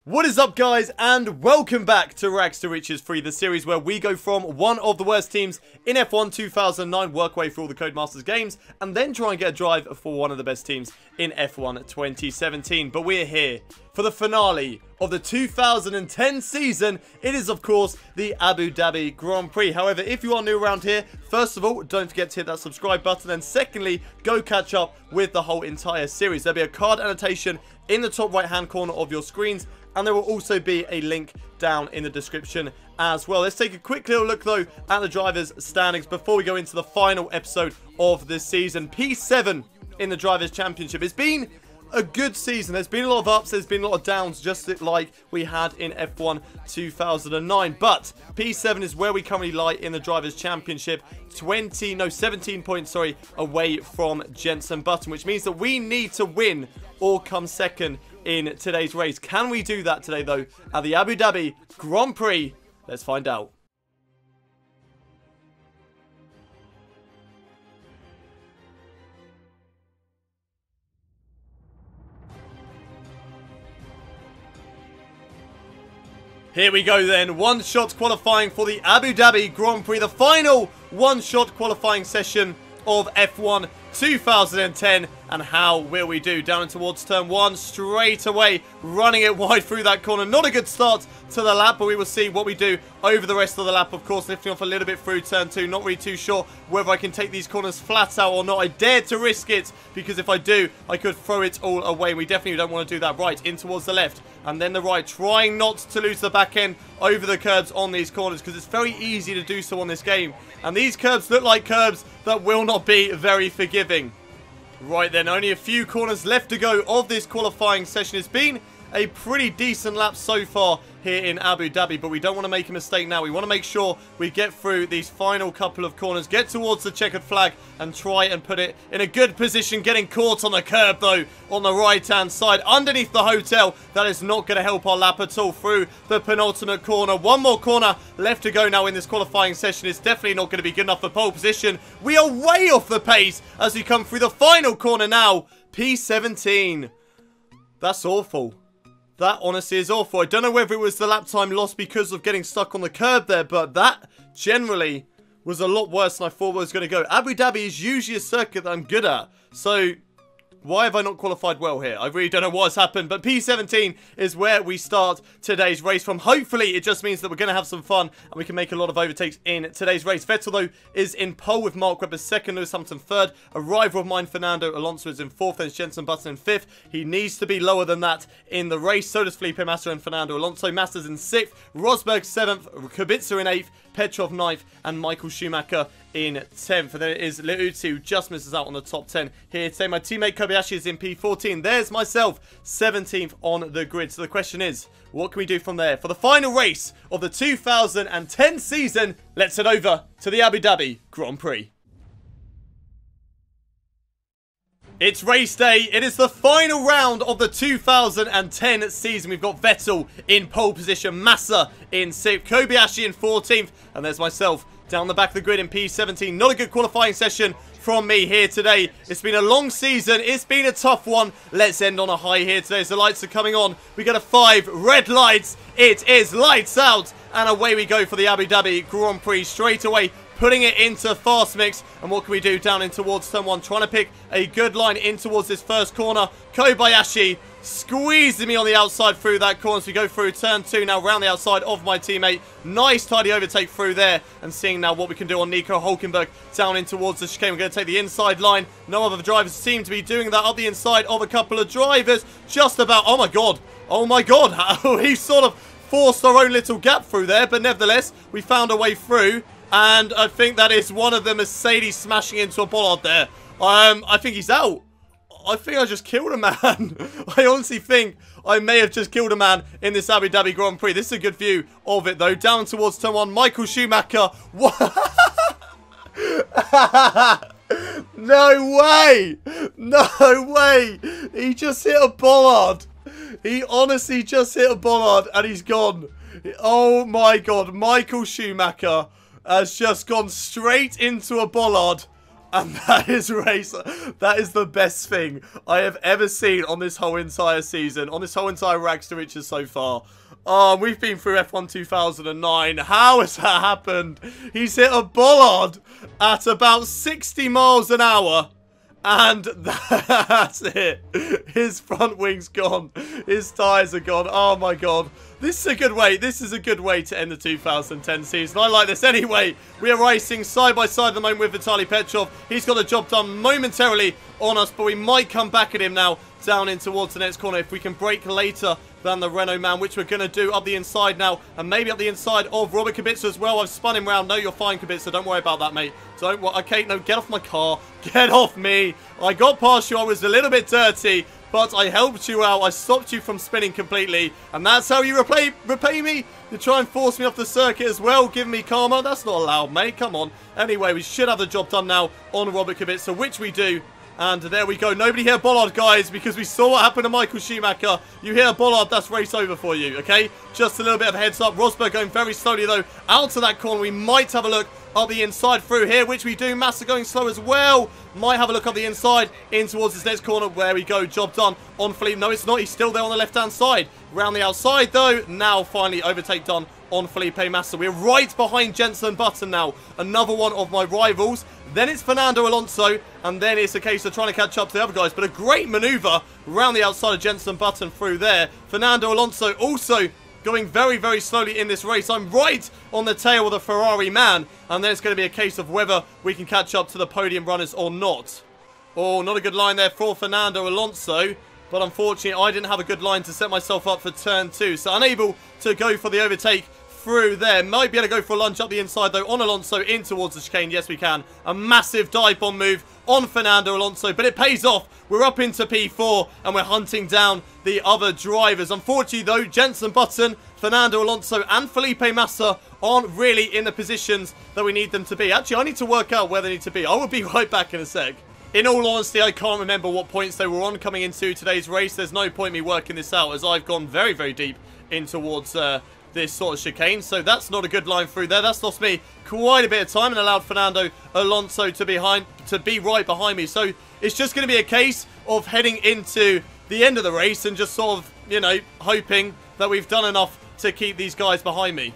What is up, guys, and welcome back to Rags to Riches 3, the series where we go from one of the worst teams in F1 2009, work away through all the Codemasters games, and then try and get a drive for one of the best teams in F1 2017. But we're here for the finale of the 2010 season. It is, of course, the Abu Dhabi Grand Prix. However, if you are new around here, first of all, don't forget to hit that subscribe button, and secondly, go catch up with the whole entire series. There'll be a card annotation in the top right-hand corner of your screens, and there will also be a link down in the description as well. Let's take a quick little look, though, at the drivers' standings before we go into the final episode of this season. P7 in the Drivers' Championship. It's been a good season. There's been a lot of ups, there's been a lot of downs, just like we had in F1 2009. But P7 is where we currently lie in the Drivers' Championship. 17 points, away from Jenson Button, which means that we need to win or come second in today's race. Can we do that today, though, at the Abu Dhabi Grand Prix? Let's find out. Here we go then, one-shot qualifying for the Abu Dhabi Grand Prix, the final one-shot qualifying session of F1 2010, and how will we do? Down towards turn 1, straight away, running it wide through that corner. Not a good start to the lap, but we will see what we do over the rest of the lap. Of course, lifting off a little bit through turn 2, not really too sure whether I can take these corners flat out or not. I dare to risk it, because if I do, I could throw it all away. We definitely don't want to do that. Right, in towards the left, and then the right, trying not to lose the back end over the curbs on these corners, because it's very easy to do so on this game. And these curbs look like curbs that will not be very forgiving. Right then, only a few corners left to go of this qualifying session. It's been a pretty decent lap so far here in Abu Dhabi, but we don't want to make a mistake now. We want to make sure we get through these final couple of corners, get towards the checkered flag, and try and put it in a good position. Getting caught on the curb, though, on the right-hand side, underneath the hotel. That is not going to help our lap at all through the penultimate corner. One more corner left to go now in this qualifying session. It's definitely not going to be good enough for pole position. We are way off the pace as we come through the final corner now. P17. That's awful. That honestly is awful. I don't know whether it was the lap time lost because of getting stuck on the curb there, but that generally was a lot worse than I thought it was going to go. Abu Dhabi is usually a circuit that I'm good at, so why have I not qualified well here? I really don't know what has happened, but P17 is where we start today's race from. Hopefully, it just means that we're going to have some fun and we can make a lot of overtakes in today's race. Vettel, though, is in pole with Mark Webber second, Lewis Hamilton third. A rival of mine, Fernando Alonso, is in fourth, and Jenson Button in fifth. He needs to be lower than that in the race. So does Felipe Massa and Fernando Alonso. Massa's in sixth, Rosberg seventh, Kubica in eighth, Petrov ninth, and Michael Schumacher in 10th. And then it is Lotus, who just misses out on the top 10 here today. My teammate Kobayashi is in P14. There's myself, 17th on the grid. So the question is, what can we do from there? For the final race of the 2010 season, let's head over to the Abu Dhabi Grand Prix. It's race day. It is the final round of the 2010 season. We've got Vettel in pole position, Massa in 6th, Kobayashi in 14th, and there's myself down the back of the grid in P17. Not a good qualifying session from me here today. It's been a long season. It's been a tough one. Let's end on a high here today as the lights are coming on. We get a 5 red lights. It is lights out, and away we go for the Abu Dhabi Grand Prix straight away, putting it into fast mix. And what can we do down in towards turn 1? Trying to pick a good line in towards this first corner. Kobayashi squeezing me on the outside through that corner as we go through turn 2 now, round the outside of my teammate. Nice tidy overtake through there, and seeing now what we can do on Nico Hulkenberg down in towards the chicane. We're going to take the inside line. No other drivers seem to be doing that up the inside of a couple of drivers. Just about, oh my god, we sort of forced our own little gap through there, but nevertheless, we found a way through. And I think that is one of the Mercedes smashing into a bollard there. I think he's out. I think I just killed a man. I honestly think I may have just killed a man in this Abu Dhabi Grand Prix. This is a good view of it, though. Down towards turn 1, Michael Schumacher. What? No way. No way. He just hit a bollard. He honestly just hit a bollard and he's gone. Oh my god. Michael Schumacher has just gone straight into a bollard And that is that is the best thing I have ever seen on this whole entire season, on this whole entire Rags to Riches so far. Oh, we've been through F1 2009. How has that happened? He's hit a bollard at about 60 miles an hour. And that's it. His front wing's gone. His tyres are gone. Oh my god. This is a good way. This is a good way to end the 2010 season. I like this. Anyway, we are racing side by side at the moment with Vitaly Petrov. He's got a job done momentarily on us, but we might come back at him now down in towards the next corner if we can brake later than the Renault man, which we're going to do up the inside now, and maybe up the inside of Robert Kubica as well. I've spun him round. No, you're fine, Kubica. Don't worry about that, mate. Don't worry. Okay, no, get off my car. Get off me. I got past you. I was a little bit dirty, but I helped you out. I stopped you from spinning completely, and that's how you repay me? You try and force me off the circuit as well, giving me karma? That's not allowed, mate. Come on. Anyway, we should have the job done now on Robert Kubica, which we do. And there we go. Nobody hit a bollard, guys, because we saw what happened to Michael Schumacher. You hit a bollard, that's race over for you, okay? Just a little bit of a heads up. Rosberg going very slowly, though, out to that corner. We might have a look up the inside through here, which we do. Massa going slow as well. Might have a look up the inside in towards this next corner. There we go. Job done on Philippe. No, it's not. He's still there on the left-hand side. Round the outside, though. Now, finally, overtake done on Felipe Massa. We're right behind Jenson Button now. Another one of my rivals. Then it's Fernando Alonso, and then it's a case of trying to catch up to the other guys. But a great maneuver around the outside of Jenson Button through there. Fernando Alonso also going very, very slowly in this race. I'm right on the tail of the Ferrari man, and then it's going to be a case of whether we can catch up to the podium runners or not. Oh, not a good line there for Fernando Alonso. But unfortunately, I didn't have a good line to set myself up for turn 2. So unable to go for the overtake through there. Might be able to go for a lunge up the inside, though, on Alonso in towards the chicane. Yes, we can. A massive dive bomb move on Fernando Alonso, but it pays off. We're up into P4, and we're hunting down the other drivers. Unfortunately, though, Jenson Button, Fernando Alonso, and Felipe Massa aren't really in the positions that we need them to be. Actually, I need to work out where they need to be. I will be right back in a sec. In all honesty, I can't remember what points they were on coming into today's race. There's no point me working this out, as I've gone very, very deep in towards this sort of chicane. So that's not a good line through there. That's lost me quite a bit of time and allowed Fernando Alonso to be right behind me. So it's just going to be a case of heading into the end of the race and just sort of, you know, hoping that we've done enough to keep these guys behind me.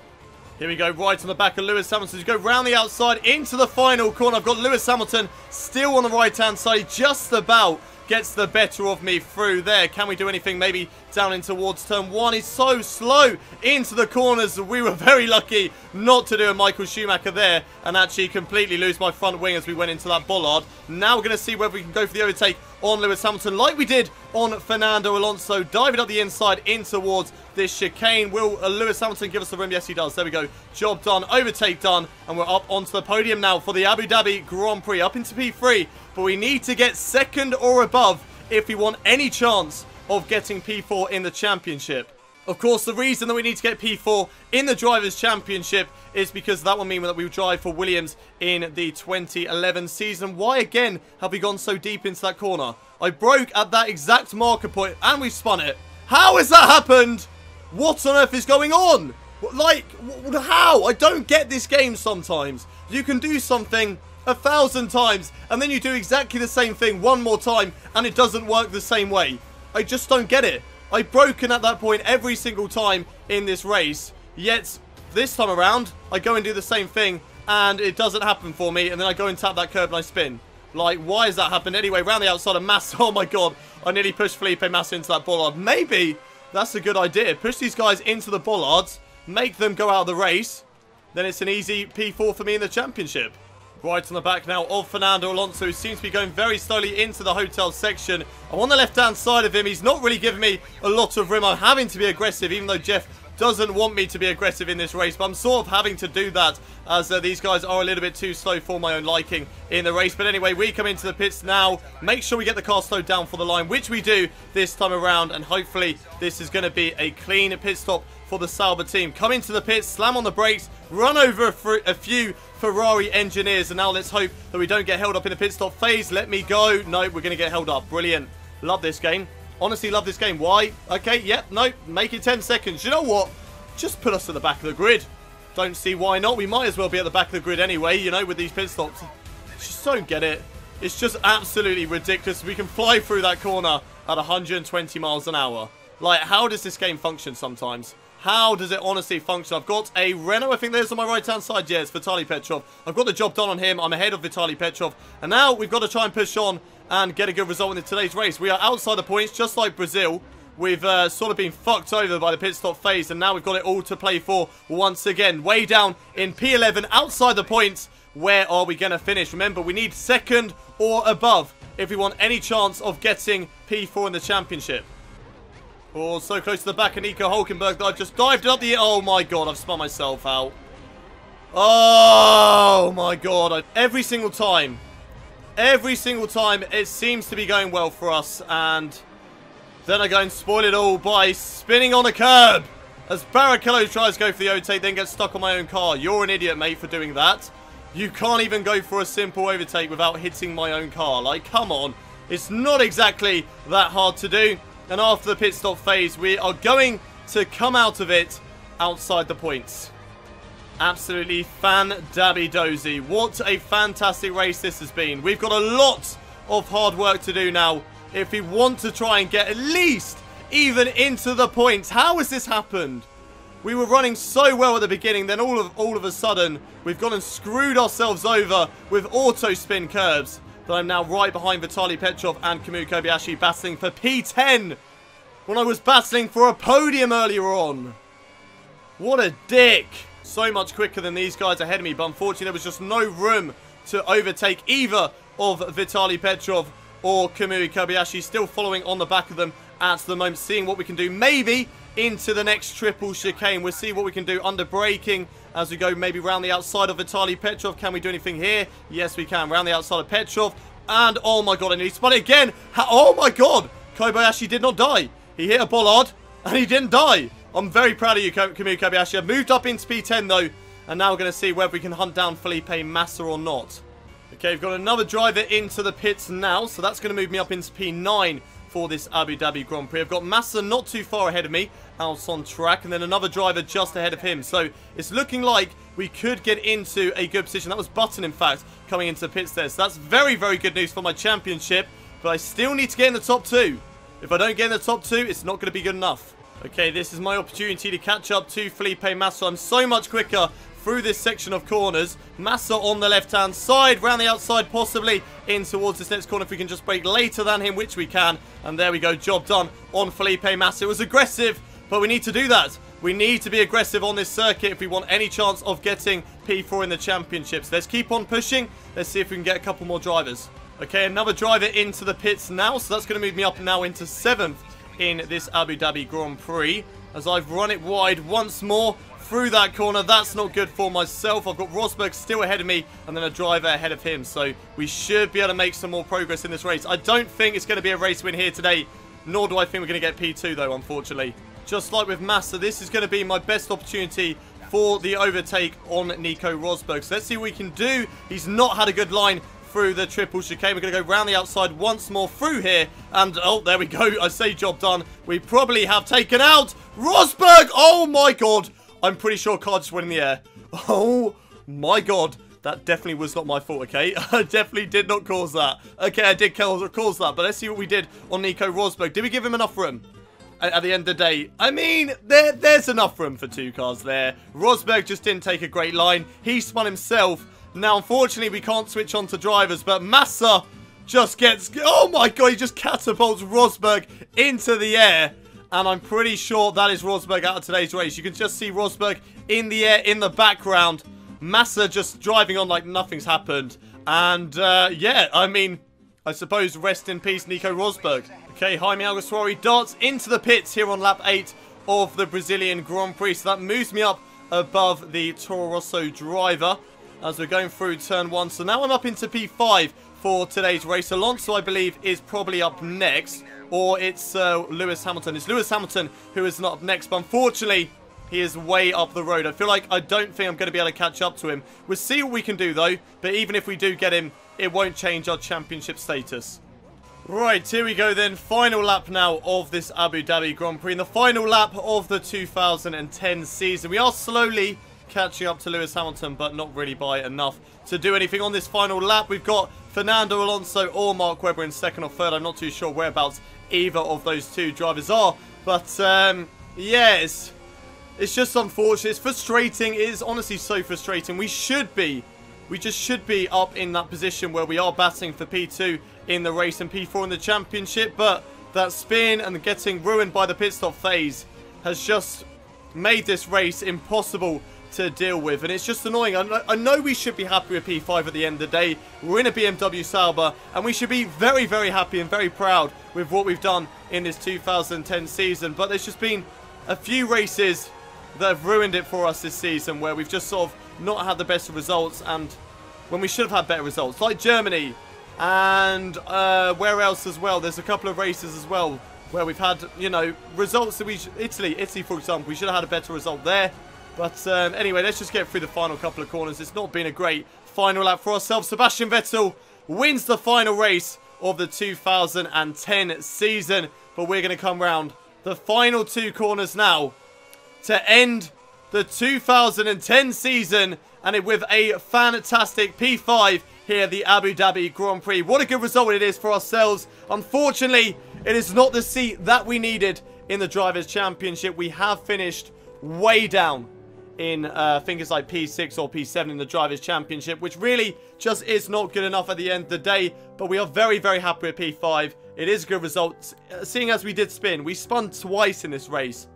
Here we go, right on the back of Lewis Hamilton. Go round the outside into the final corner. I've got Lewis Hamilton still on the right-hand side. He just about gets the better of me through there. Can we do anything maybe down in towards turn 1? He's so slow into the corners. We were very lucky not to do a Michael Schumacher there and actually completely lose my front wing as we went into that bollard. Now we're going to see whether we can go for the overtake on Lewis Hamilton like we did on Fernando Alonso. Diving up the inside in towards this chicane. Will Lewis Hamilton give us the room? Yes, he does. There we go. Job done. Overtake done. And we're up onto the podium now for the Abu Dhabi Grand Prix. Up into P3. But we need to get second or above if we want any chance of getting P4 in the championship. Of course, the reason that we need to get P4 in the Drivers' Championship is because that will mean that we will drive for Williams in the 2011 season. Why again have we gone so deep into that corner? I broke at that exact marker point and we spun it. How has that happened? What on earth is going on? Like, how? I don't get this game sometimes. You can do something 1,000 times and then you do exactly the same thing one more time and it doesn't work the same way. I just don't get it. I've broken at that point every single time in this race, yet this time around I go and do the same thing and it doesn't happen for me, and then I go and tap that curb and I spin. Like, why has that happened? Anyway, round the outside of Massa. Oh my god, I nearly pushed Felipe Massa into that bollard. Maybe that's a good idea. Push these guys into the bollards, make them go out of the race, then it's an easy P4 for me in the championship. Right on the back now of Fernando Alonso, who seems to be going very slowly into the hotel section. I'm on the left-hand side of him. He's not really giving me a lot of room. I'm having to be aggressive, even though Jeff doesn't want me to be aggressive in this race. But I'm sort of having to do that, as these guys are a little bit too slow for my own liking in the race. But anyway, we come into the pits now. Make sure we get the car slowed down for the line, which we do this time around. And hopefully this is going to be a clean pit stop for the Sauber team. Come into the pits, slam on the brakes, run over a few Ferrari engineers, and now let's hope that we don't get held up in the pit stop phase. Let me go. No, we're going to get held up. Brilliant. Love this game. Honestly, love this game. Why? Okay, yep, no, make it 10 seconds. You know what? Just put us at the back of the grid. Don't see why not. We might as well be at the back of the grid anyway, you know, with these pit stops. just don't get it. It's just absolutely ridiculous. We can fly through that corner at 120 miles an hour. Like, how does this game function sometimes? How does it honestly function? I've got a Renault, I think there's on my right-hand side. Yeah, it's Vitaly Petrov. I've got the job done on him. I'm ahead of Vitaly Petrov. And now we've got to try and push on and get a good result in today's race. We are outside the points, just like Brazil. We've sort of been fucked over by the pit stop phase, and now we've got it all to play for once again. Way down in P11, outside the points. Where are we going to finish? Remember, we need second or above if we want any chance of getting P4 in the championship. Oh, so close to the back of Nico Hulkenberg that I've just dived up the... Oh my god, I've spun myself out. Oh my god. Every single time, it seems to be going well for us, and then I go and spoil it all by spinning on a curb. As Barrichello tries to go for the overtake, then gets stuck on my own car. You're an idiot, mate, for doing that. You can't even go for a simple overtake without hitting my own car. Like, come on. It's not exactly that hard to do. And after the pit stop phase, we are going to come out of it outside the points. Absolutely fan-dabby-dozy. What a fantastic race this has been. We've got a lot of hard work to do now if we want to try and get at least even into the points. How has this happened? We were running so well at the beginning, then all of a sudden, we've gone and screwed ourselves over with auto spin curbs. But I'm now right behind Vitaly Petrov and Kamui Kobayashi battling for P10 when I was battling for a podium earlier on. What a dick. So much quicker than these guys ahead of me, but unfortunately there was just no room to overtake either of Vitaly Petrov or Kamui Kobayashi. Still following on the back of them at the moment, seeing what we can do maybe into the next triple chicane. We'll see what we can do under braking as we go maybe round the outside of Vitaly Petrov. Can we do anything here? Yes, we can. Round the outside of Petrov. And, oh my god, and he spun it again. Oh my god. Kobayashi did not die. He hit a bollard and he didn't die. I'm very proud of you, Kamui Kobayashi. I've moved up into P10 though. And now we're going to see whether we can hunt down Felipe Massa or not. Okay, we've got another driver into the pits now. So that's going to move me up into P9 for this Abu Dhabi Grand Prix. I've got Massa not too far ahead of me, out on track, and then another driver just ahead of him. So it's looking like we could get into a good position. That was Button, in fact, coming into the pits there. So that's very, very good news for my championship, but I still need to get in the top two. If I don't get in the top two, it's not going to be good enough. Okay, this is my opportunity to catch up to Felipe Massa. I'm so much quicker through this section of corners. Massa on the left-hand side, round the outside, possibly in towards this next corner if we can just brake later than him, which we can. And there we go, job done on Felipe Massa. It was aggressive, but we need to do that. We need to be aggressive on this circuit if we want any chance of getting P4 in the championships. Let's keep on pushing. Let's see if we can get a couple more drivers. Okay, another driver into the pits now, so that's going to move me up now into 7th in this Abu Dhabi Grand Prix, as I've run it wide once more through that corner. That's not good for myself. I've got Rosberg still ahead of me and then a driver ahead of him, so we should be able to make some more progress in this race. I don't think it's going to be a race win here today, nor do I think we're going to get P2 though, unfortunately. Just like with Massa, this is going to be my best opportunity for the overtake on Nico Rosberg. So let's see what we can do. He's not had a good line through the triple chicane. We're going to go round the outside once more through here. And, oh, there we go. I say job done. We probably have taken out Rosberg. Oh, my God. I'm pretty sure car just went in the air. Oh, my God. That definitely was not my fault, okay? I definitely did not cause that. Okay, I did cause that. But let's see what we did on Nico Rosberg. Did we give him enough room? At the end of the day, I mean, there's enough room for two cars there. Rosberg just didn't take a great line. He spun himself. Now, unfortunately, we can't switch on to drivers, but Massa just gets... Oh, my God, he just catapults Rosberg into the air. And I'm pretty sure that is Rosberg out of today's race. You can just see Rosberg in the air in the background. Massa just driving on like nothing's happened. And, yeah, I mean, I suppose rest in peace, Nico Rosberg. Okay, Jaime Alguersuari darts into the pits here on lap 8 of the Brazilian Grand Prix. So that moves me up above the Toro Rosso driver as we're going through turn 1. So now I'm up into P5 for today's race. Alonso, I believe, is probably up next. Or it's Lewis Hamilton. It's Lewis Hamilton who is not up next. But unfortunately, he is way up the road. I don't think I'm going to be able to catch up to him. We'll see what we can do, though. But even if we do get him, it won't change our championship status. Right, here we go then. Final lap now of this Abu Dhabi Grand Prix. And the final lap of the 2010 season. We are slowly catching up to Lewis Hamilton, but not really by enough to do anything on this final lap. We've got Fernando Alonso or Mark Webber in second or third. I'm not too sure whereabouts either of those two drivers are. But, yeah, it's just unfortunate. It's frustrating. It is honestly so frustrating. We just should be up in that position where we are battling for P2 in the race and P4 in the championship. But that spin and getting ruined by the pit stop phase has just made this race impossible to deal with, and it's just annoying. I know we should be happy with P5 at the end of the day. We're in a BMW Sauber, and we should be very, very happy and very proud with what we've done in this 2010 season, but there's just been a few races that have ruined it for us this season, where we've just sort of not had the best of results, and when we should have had better results, like Germany, and where else as well. There's a couple of races as well where we've had, you know, results that Italy for example, we should have had a better result there. But anyway, let's just get through the final couple of corners. It's not been a great final lap for ourselves. Sebastian Vettel wins the final race of the 2010 season. But we're going to come round the final two corners now to end the 2010 season. And with a fantastic P5 here at the Abu Dhabi Grand Prix. What a good result it is for ourselves. Unfortunately, it is not the seat that we needed in the Drivers' Championship. We have finished way down in things like P6 or P7 in the Drivers' Championship, which really just is not good enough at the end of the day. But we are very, very happy with P5. It is a good result, seeing as we did spin. We spun twice in this race,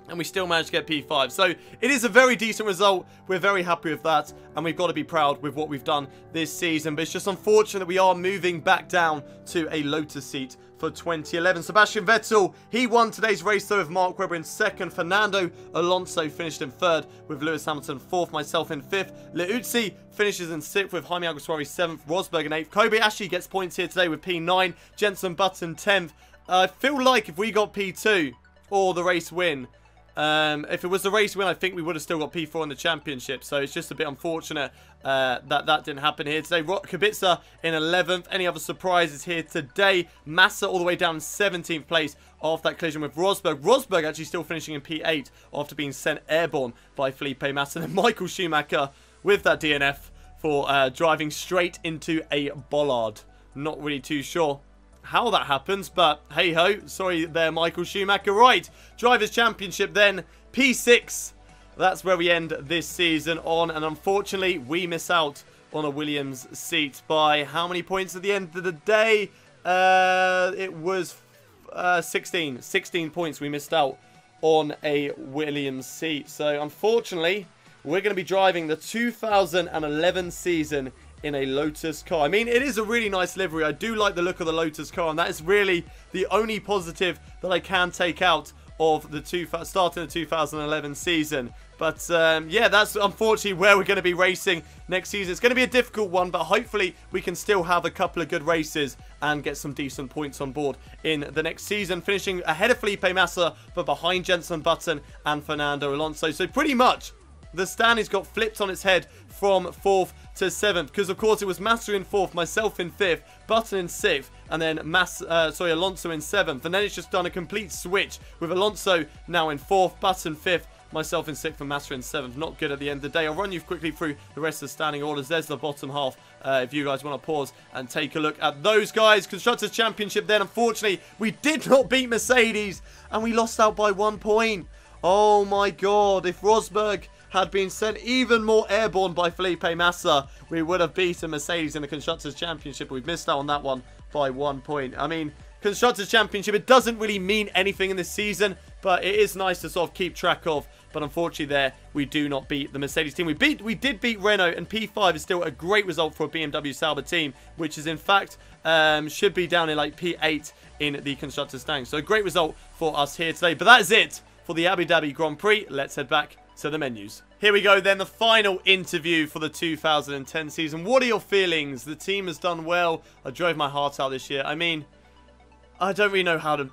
and we still managed to get P5. So it is a very decent result. We're very happy with that, and we've got to be proud with what we've done this season. But it's just unfortunate that we are moving back down to a Lotus seat for 2011. Sebastian Vettel, he won today's race though, with Mark Webber in second. Fernando Alonso finished in third, with Lewis Hamilton fourth, myself in fifth. Liuzzi finishes in sixth, with Jaime Alguersuari seventh, Rosberg in eighth. Kobayashi gets points here today with P9, Jenson Button 10th. I feel like if we got P2 or the race win, if it was the race win, I think we would have still got P4 in the championship. So it's just a bit unfortunate that didn't happen here today. Kubica in 11th. Any other surprises here today? Massa all the way down in 17th place after that collision with Rosberg. Rosberg actually still finishing in P8 after being sent airborne by Felipe Massa. And Michael Schumacher with that DNF for driving straight into a bollard. Not really too sure how that happens, but hey ho, sorry there Michael Schumacher. Right, Drivers' Championship then, P6, that's where we end this season on, and unfortunately we miss out on a Williams seat by how many points at the end of the day? It was 16 points we missed out on a Williams seat. So unfortunately we're going to be driving the 2011 season in a Lotus car. I mean, it is a really nice livery. I do like the look of the Lotus car, and that is really the only positive that I can take out of the starting the 2011 season. But yeah, that's unfortunately where we're going to be racing next season. It's going to be a difficult one, but hopefully we can still have a couple of good races and get some decent points on board in the next season, finishing ahead of Felipe Massa, but behind Jenson Button and Fernando Alonso. So pretty much the standings got flipped on its head from 4th to 7th, because of course it was Massa in 4th, myself in 5th, Button in 6th, and then Alonso in 7th. And then it's just done a complete switch with Alonso now in 4th, Button 5th, myself in 6th, and Massa in 7th. Not good at the end of the day. I'll run you quickly through the rest of the standing orders. There's the bottom half if you guys want to pause and take a look at those guys. Constructors' Championship then, unfortunately, we did not beat Mercedes, and we lost out by 1 point. Oh my god, if Rosberg had been sent even more airborne by Felipe Massa, we would have beaten Mercedes in the Constructors' Championship. We've missed out on that one by 1 point. I mean, Constructors' Championship, it doesn't really mean anything in this season, but it is nice to sort of keep track of. But unfortunately there, we do not beat the Mercedes team. We did beat Renault, and P5 is still a great result for a BMW Sauber team, which is in fact, should be down in like P8 in the Constructors' standings. So a great result for us here today. But that is it for the Abu Dhabi Grand Prix. Let's head back to the menus. Here we go then, the final interview for the 2010 season. What are your feelings? The team has done well. I drove my heart out this year. I mean, I don't really know how to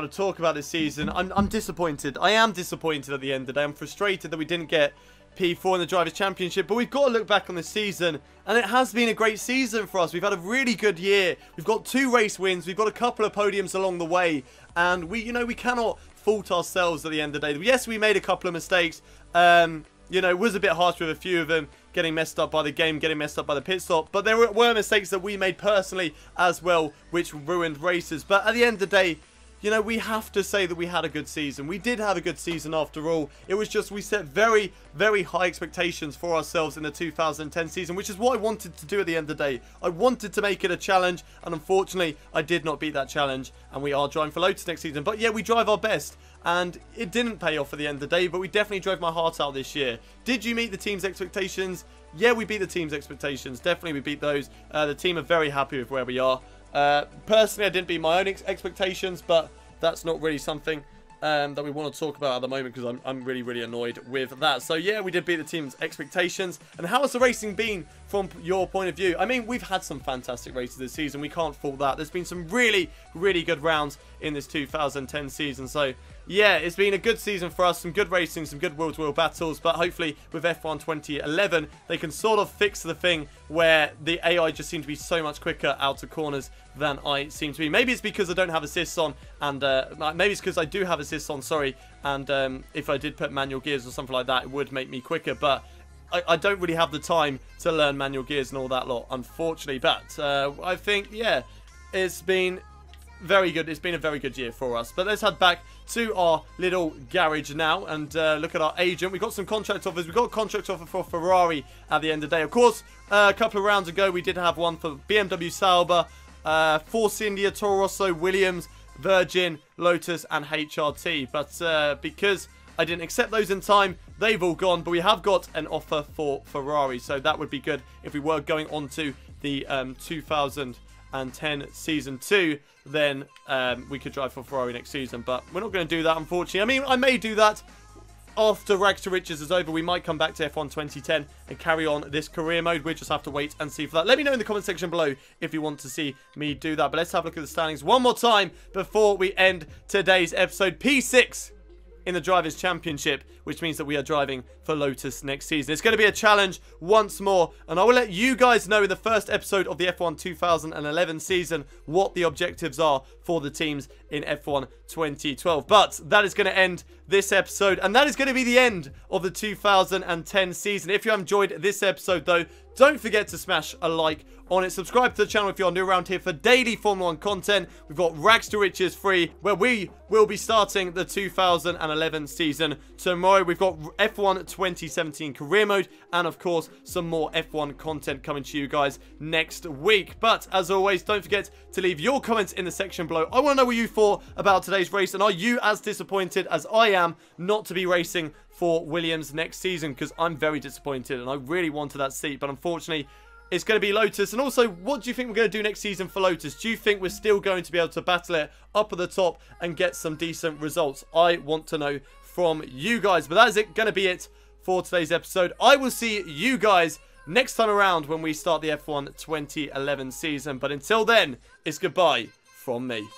talk about this season. I'm disappointed. I am disappointed at the end of the day. I'm frustrated that we didn't get P4 in the Drivers' Championship, but we've got to look back on this season, and it has been a great season for us. We've had a really good year. We've got 2 race wins. We've got a couple of podiums along the way, and we cannot fault ourselves at the end of the day. Yes, we made a couple of mistakes. you know, was a bit harsh with a few of them, getting messed up by the game, getting messed up by the pit stop. But there were mistakes that we made personally as well, which ruined races. But at the end of the day, you know, we have to say that we had a good season. We did have a good season after all. It was just we set very, very high expectations for ourselves in the 2010 season, which is what I wanted to do at the end of the day. I wanted to make it a challenge, and unfortunately, I did not beat that challenge, and we are driving for Lotus next season. But yeah, we drive our best, and it didn't pay off at the end of the day, but we definitely drove my heart out this year. Did you meet the team's expectations? Yeah, we beat the team's expectations. Definitely we beat those. The team are very happy with where we are. Personally, I didn't beat my own expectations, but that's not really something that we want to talk about at the moment, because I'm really, really annoyed with that. So yeah, we did beat the team's expectations. And how has the racing been from your point of view? I mean, we've had some fantastic races this season. We can't fault that. There's been some really, really good rounds in this 2010 season. So yeah, it's been a good season for us. Some good racing, some good wheel-to-wheel battles. But hopefully with F1 2011, they can sort of fix the thing where the AI just seems to be so much quicker out of corners than I seem to be. Maybe it's because I don't have assists on, and maybe it's because I do have assists on, sorry, and if I did put manual gears or something like that, it would make me quicker, but I don't really have the time to learn manual gears and all that lot, unfortunately. But I think, yeah, it's been very good. It's been a very good year for us. But let's head back to our little garage now and look at our agent. We've got some contract offers. We've got a contract offer for Ferrari at the end of the day. Of course, a couple of rounds ago, we did have one for BMW Sauber, Force India, Toro Rosso, Williams, Virgin, Lotus, and HRT. But because I didn't accept those in time, they've all gone. But we have got an offer for Ferrari, so that would be good if we were going on to the 2010 Season 2. Then we could drive for Ferrari next season. But we're not going to do that, unfortunately. I mean, I may do that after Rags to Riches is over. We might come back to F1 2010 and carry on this career mode. We'll just have to wait and see for that. Let me know in the comment section below if you want to see me do that. But let's have a look at the standings one more time before we end today's episode. P6 in the Drivers' Championship, which means that we are driving for Lotus next season. It's going to be a challenge once more, and I will let you guys know in the first episode of the F1 2011 season what the objectives are for the teams in F1 2012. But that is going to end this episode, and that is going to be the end of the 2010 season. If you have enjoyed this episode, though, don't forget to smash a like on it. Subscribe to the channel if you're new around here for daily Formula 1 content. We've got Rags to Riches free, where we will be starting the 2011 season tomorrow. We've got F1 2017 career mode, and of course some more F1 content coming to you guys next week. But as always, don't forget to leave your comments in the section below. I want to know what you thought about today's race, and are you as disappointed as I am not to be racing for Williams next season? Because I'm very disappointed and I really wanted that seat, but unfortunately it's going to be Lotus. And also, what do you think we're going to do next season for Lotus? Do you think we're still going to be able to battle it up at the top and get some decent results? I want to know from you guys. But that is going to be it for today's episode. I will see you guys next time around when we start the F1 2011 season. But until then, it's goodbye from me.